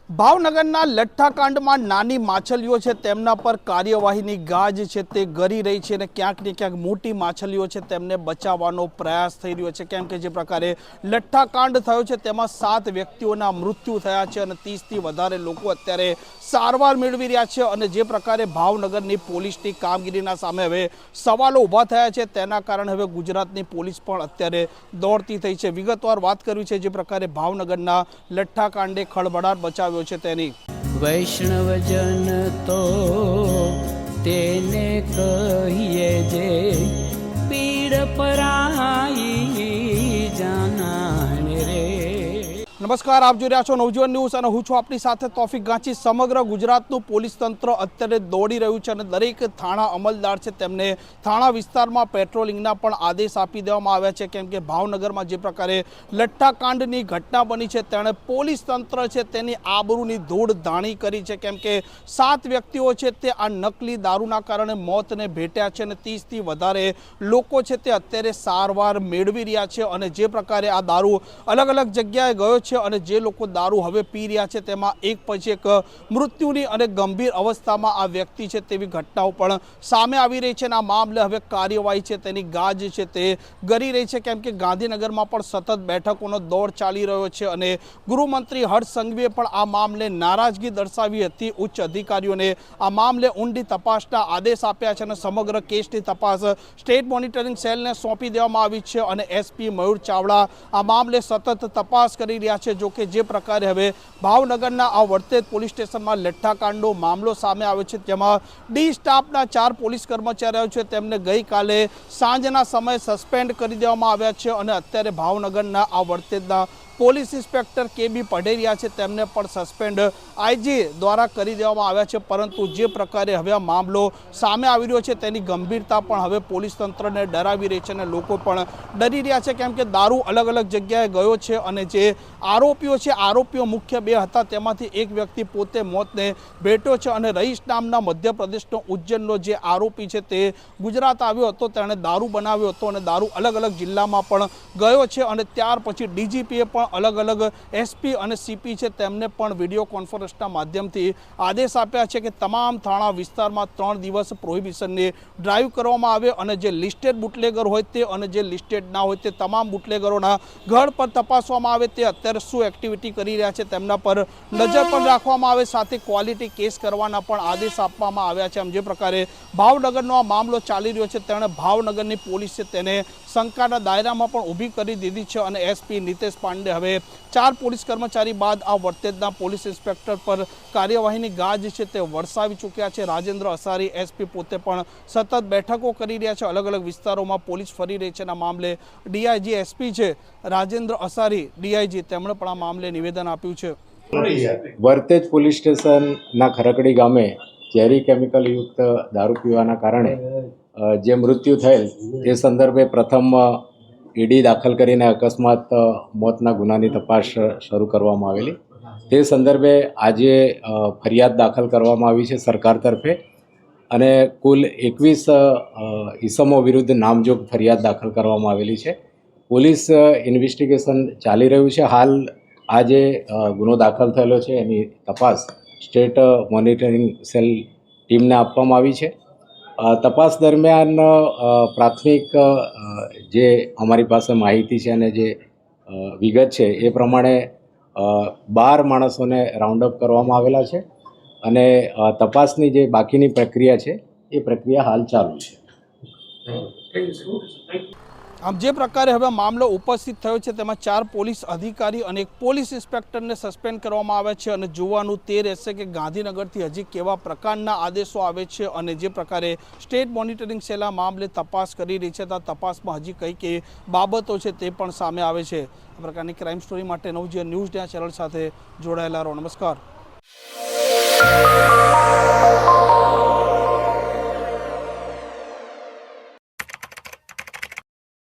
ભાવનગરના લઠ્ઠાકાંડમાં નાની માછલીઓ છે તેમના પર કાર્યવાહીની ગાજ છે તે ગરી રહી છે અને ક્યાંક ને ક્યાંક મોટી માછલીઓ છે તેમને બચાવવાનો પ્રયાસ થઈ રહ્યો છે, કેમ કે જે પ્રકારે લઠ્ઠાકાંડ થયો છે તેમાં 7 વ્યક્તિઓના મૃત્યુ થયા છે અને 30થી વધારે લોકો અત્યારે સારવાર મેળવી રહ્યા છે અને જે પ્રકારે ભાવનગરની પોલીસની કામગીરીના સામે હવે સવાલો ઊભા થયા છે તેના કારણે હવે ગુજરાતની પોલીસ પણ અત્યારે દોડતી થઈ છે। વિગતવાર વાત કરવી છે જે પ્રકારે ભાવનગરના લઠ્ઠાકાંડે ખળભળાટ બચાવ્યો છે તેની। વૈષ્ણવજન તો તેને કહીએ જે પીડ પરાઈ જાનાને રે। નમસ્કાર, આપ જોઈ રહ્યા છો નવજીવન ન્યૂઝ અને હું છું આપની સાથે તોફિક ગાંચી। સમગ્ર ગુજરાતનું પોલીસ તંત્ર અત્યારે દોડી રહ્યું છે અને દરેક થાણા અમલદાર છે તેમને થાણા વિસ્તારમાં પેટ્રોલિંગના પણ આદેશ આપી દેવામાં આવ્યા છે, કેમ કે ભાવનગરમાં જે પ્રકારે લઠ્ઠાકાંડની ઘટના બની છે તેણે પોલીસ તંત્ર છે તેની આબરૂની ધૂળ ધાણી કરી છે, કેમ કે 7 વ્યક્તિઓ છે તે આ નકલી દારૂના કારણે મોતને ભેટ્યા છે અને 30થી વધારે લોકો છે તે અત્યારે સારવાર મેળવી રહ્યા છે અને જે પ્રકારે આ દારૂ અલગ અલગ જગ્યાએ ગયો છે અને જે લોકો દારૂ હવે પી રહ્યા છે તેમાં એક પછી એક મૃત્યુની અને ગંભીર અવસ્થામાં આ વ્યક્તિ છે તેવી ઘટનાઓ પણ સામે આવી રહી છે અને આ મામલે હવે કાર્યવાહી છે તેની ગાજ છે તે ગરી રહી છે, કેમ કે ગાંધીનગરમાં પણ સતત બેઠકોનો દોર ચાલી રહ્યો છે અને ગૃહમંત્રી હર્ષ સંઘવીએ પણ આ મામલે નારાજગી દર્શાવી હતી। ઉચ્ચ અધિકારીઓને આ મામલે ઊંડી તપાસના આદેશ આપ્યા છે અને સમગ્ર કેસની તપાસ સ્ટેટ મોનિટરિંગ સેલને સોંપી દેવામાં આવી છે અને એસપી મયુર ચાવડા આ મામલે સતત તપાસ કરી રહ્યા છે। જો કે જે પ્રકારે હવે ભાવનગરના આ વર્તેજ પોલીસ સ્ટેશનમાં લઠ્ઠાકાંડનો મામલો સામે આવ્યો છે, જેમાં ડી સ્ટાફના 4 પોલીસ કર્મચારીઓ છે તેમને ગઈકાલે સાંજના સમયે સસ્પેન્ડ કરી દેવામાં આવ્યા છે અને અત્યારે ભાવનગરના આ વર્તેજના પોલીસ ઇન્સ્પેક્ટર કેબી પઢેરિયા છે તેમને પણ સસ્પેન્ડ આઈજી દ્વારા કરી દેવામાં આવ્યા છે, પરંતુ જે પ્રકારે હવે આ મામલો સામે આવી રહ્યો છે તેની ગંભીરતા પણ હવે પોલીસ તંત્રને ડરાવી રહી છે અને લોકો પણ ડરી રહ્યા છે, કેમ કે દારૂ અલગ અલગ જગ્યાએ ગયો છે અને જે આરોપીઓ છે, આરોપીઓ મુખ્ય 2 હતા, તેમાંથી એક વ્યક્તિ પોતે મોતને ભેટ્યો છે અને રહીશ નામના મધ્યપ્રદેશનો ઉજ્જૈનનો જે આરોપી છે તે ગુજરાત આવ્યો હતો, તેણે દારૂ બનાવ્યો હતો અને દારૂ અલગ અલગ જિલ્લામાં પણ ગયો છે અને ત્યાર પછી ડીજીપીએ પણ અલગ અલગ એસપી અને સીપી છે તેમને પણ વિડીયો કોન્ફરન્સના માધ્યમથી આદેશ આપ્યા છે કે તમામ થાણા વિસ્તારમાં 3 દિવસ પ્રોહિબિશનની ડ્રાઈવ કરવામાં આવે અને જે લિસ્ટેડ બુટલેગર હોય તે અને જે લિસ્ટેડ ના હોય તે તમામ બુટલેગરોના ઘર પર તપાસવામાં આવે, તે અત્યારે શું એક્ટિવિટી કરી રહ્યા છે તેમના પર નજર પણ રાખવામાં આવે, સાથે ક્વોલિટી કેસ કરવાના પણ આદેશ આપવામાં આવ્યા છે। આમ જે પ્રકારે ભાવનગરનો આ મામલો ચાલી રહ્યો છે તેણે ભાવનગરની પોલીસ છે તેને શંકાના દાયરામાં પણ ઊભી કરી દીધી છે અને એસપી નિતેશ પાંડે હવે 4 પોલીસ કર્મચારી બાદ આ વર્તેજના પોલીસ ઇન્સ્પેક્ટર પર કાર્યવાહીની ગાજ છે તે વરસાવી ચૂક્યા છે। રાજેન્દ્ર અસારી એસપી પોતે પણ સતત બેઠકો કરી રહ્યા છે, અલગ અલગ વિસ્તારોમાં પોલીસ ફરી રહી છે અને આ મામલે ડીઆઈજી એસપી છે રાજેન્દ્ર અસારી ડીઆઈજી તેમણે પણ આ મામલે નિવેદન આપ્યું છે। વર્તેજ પોલીસ સ્ટેશનના ખરકડી ગામે ઝેરી કેમિકલ યુક્ત દારૂ પીવાના કારણે જે મૃત્યુ થયેલ તે સંદર્ભે પ્રથમ ઈડી દાખલ કરીને અકસ્માત મોતના ગુનાની તપાસ શરૂ કરવામાં આવેલી। તે સંદર્ભે આજે ફરિયાદ દાખલ કરવામાં આવી છે સરકાર તરફે અને કુલ 21 ઈસમો વિરુદ્ધ નામજોગ ફરિયાદ દાખલ કરવામાં આવેલી છે। પોલીસ ઇન્વેસ્ટિગેશન ચાલી રહ્યું છે। હાલ આજે ગુનો દાખલ થયેલો છે એની તપાસ સ્ટેટ મોનિટરિંગ સેલ ટીમને આપવામાં આવી છે। તપાસ દરમિયાન પ્રાથમિક જે અમારી પાસે માહિતી છે અને જે વિગત છે એ પ્રમાણે 12 માણસોને રાઉન્ડ અપ કરવામાં આવેલા છે અને તપાસની જે બાકીની પ્રક્રિયા છે એ પ્રક્રિયા હાલ ચાલુ છે। આમ જે પ્રકારે હવે મામલો ઉપસ્થિત થયો છે તેમાં 4 પોલીસ અધિકારી અને 1 પોલીસ ઇન્સ્પેક્ટરને સસ્પેન્ડ કરવામાં આવ્યા છે અને જોવાનું તે રહેશે કે ગાંધીનગરથી હજી કેવા પ્રકારના આદેશો આવે છે અને જે પ્રકારે સ્ટેટ મોનિટરિંગ સેલ આ મામલે તપાસ કરી રહી છે, તો તપાસમાં હજી કઈ કઈ બાબતો છે તે પણ સામે આવે છે। આ પ્રકારની ક્રાઇમ સ્ટોરી માટે નવજીવન ન્યૂઝના ચેનલ સાથે જોડાયેલા રહો। નમસ્કાર।